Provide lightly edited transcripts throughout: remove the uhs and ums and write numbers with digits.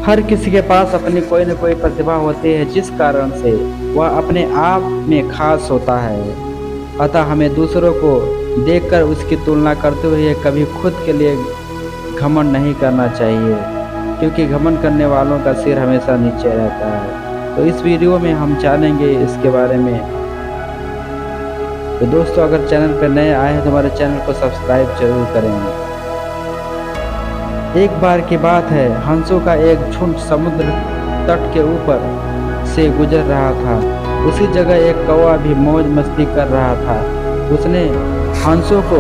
हर किसी के पास अपनी कोई न कोई प्रतिभा होती है जिस कारण से वह अपने आप में खास होता है। अतः हमें दूसरों को देखकर उसकी तुलना करते हुए कभी खुद के लिए घमंड नहीं करना चाहिए, क्योंकि घमंड करने वालों का सिर हमेशा नीचे रहता है। तो इस वीडियो में हम जानेंगे इसके बारे में। तो दोस्तों, अगर चैनल पर नए आए हैं तो हमारे चैनल को सब्सक्राइब जरूर करें। एक बार की बात है, हंसों का एक झुंड समुद्र तट के ऊपर से गुजर रहा था। उसी जगह एक कौवा भी मौज मस्ती कर रहा था। उसने हंसों को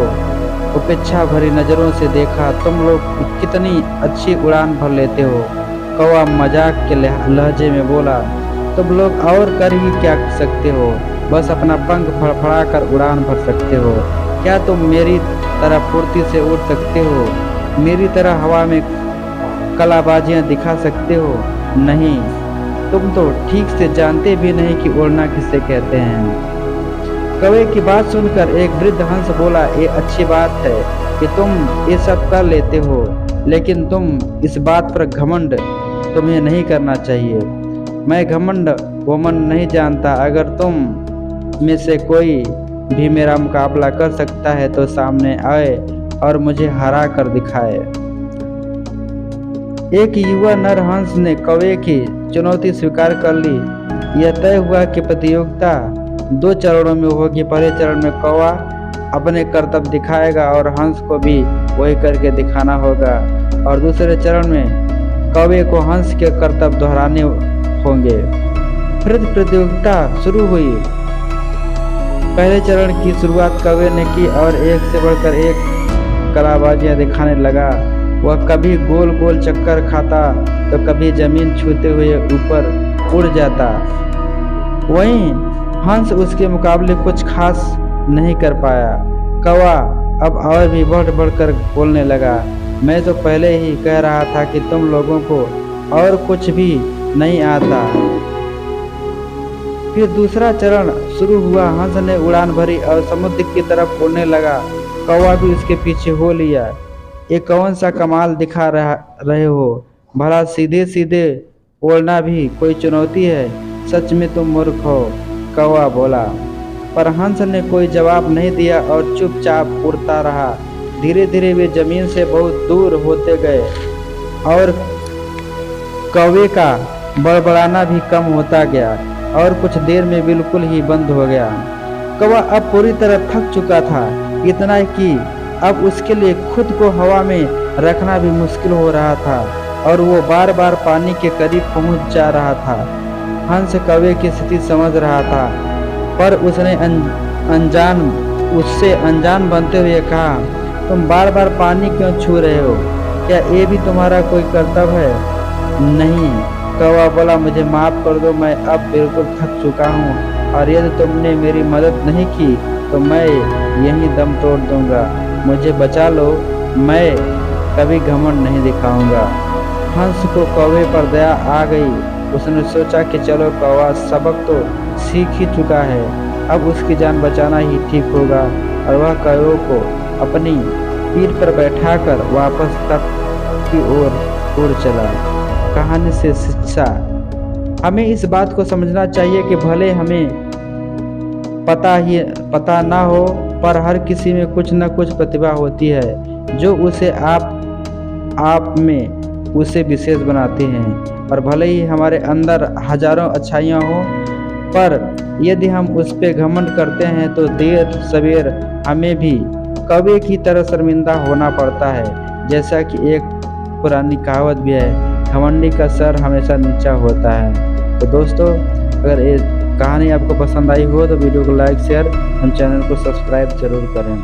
उपेक्षा भरी नज़रों से देखा। तुम लोग कितनी अच्छी उड़ान भर लेते हो, कौवा मजाक के लहजे में बोला। तुम लोग और कर ही क्या सकते हो, बस अपना पंख फड़फड़ा कर उड़ान भर सकते हो। क्या तुम मेरी तरह फुर्ती से उड़ सकते हो, मेरी तरह हवा में कलाबाजियां दिखा सकते हो? नहीं, तुम तो ठीक से जानते भी नहीं कि उड़ना किसे कहते हैं। कौवे की बात सुनकर एक वृद्ध हंस बोला, ये अच्छी बात है कि तुम ये सब कर लेते हो, लेकिन तुम इस बात पर घमंड तुम्हें नहीं करना चाहिए। मैं घमंड वमन नहीं जानता। अगर तुम में से कोई भी मेरा मुकाबला कर सकता है तो सामने आए और मुझे हरा कर दिखाए। एक युवा नर हंस ने कौवे की चुनौती स्वीकार कर ली। यह तय हुआ कि प्रतियोगिता 2 चरणों में होगी। पहले चरण में कौवा अपने कर्तव्य दिखाएगा और हंस को भी वही करके दिखाना होगा, और दूसरे चरण में कौवे को हंस के कर्तव्य दोहराने होंगे। फिर प्रतियोगिता शुरू हुई। पहले चरण की शुरुआत कौवे ने की और एक से बढ़कर एक कलाबाजियां दिखाने लगा। वह कभी गोल गोल चक्कर खाता तो कभी जमीन छूते हुए ऊपर उड़ जाता। वहीं हंस उसके मुकाबले कुछ खास नहीं कर पाया। कौवा अब और भी बढ़ बढ़कर बोलने लगा, मैं तो पहले ही कह रहा था कि तुम लोगों को और कुछ भी नहीं आता। फिर दूसरा चरण शुरू हुआ। हंस ने उड़ान भरी और समुद्र की तरफ उड़ने लगा। कौवा भी उसके पीछे हो लिया। ये कौन सा कमाल दिखा रहे हो, भला सीधे सीधे उड़ना भी कोई चुनौती है? सच में तुम मूर्ख हो, कौवा बोला। पर हंस ने कोई जवाब नहीं दिया और चुपचाप उड़ता रहा। धीरे धीरे वे जमीन से बहुत दूर होते गए और कौवे का बड़बड़ाना भी कम होता गया और कुछ देर में बिल्कुल ही बंद हो गया। कौवा अब पूरी तरह थक चुका था, इतना कि अब उसके लिए खुद को हवा में रखना भी मुश्किल हो रहा था और वो बार बार पानी के करीब पहुंच जा रहा था। हंस कौवे की स्थिति समझ रहा था, पर उसने उससे अनजान बनते हुए कहा, तुम बार बार पानी क्यों छू रहे हो? क्या ये भी तुम्हारा कोई कर्तव्य है? नहीं, कौवा बोला, मुझे माफ़ कर दो, मैं अब बिल्कुल थक चुका हूँ और यदि तुमने मेरी मदद नहीं की तो मैं यहीं दम तोड़ दूंगा। मुझे बचा लो, मैं कभी घमंड नहीं दिखाऊंगा। हंस को कौवे पर दया आ गई। उसने सोचा कि चलो, कौवा सबक तो सीख ही चुका है, अब उसकी जान बचाना ही ठीक होगा, और वह कौवे को अपनी पीठ पर बैठाकर वापस तट की ओर उड़ चला। कहानी से शिक्षा, हमें इस बात को समझना चाहिए कि भले हमें पता ना हो, पर हर किसी में कुछ न कुछ प्रतिभा होती है जो उसे आप में उसे विशेष बनाती हैं। और भले ही हमारे अंदर हजारों अच्छाइयाँ हों, पर यदि हम उस पर घमंड करते हैं तो देर सवेर हमें भी कौवे की तरह शर्मिंदा होना पड़ता है। जैसा कि एक पुरानी कहावत भी है, घमंडी का सर हमेशा नीचा होता है। तो दोस्तों, अगर ये कहानी आपको पसंद आई हो तो वीडियो को लाइक शेयर और चैनल को सब्सक्राइब जरूर करें।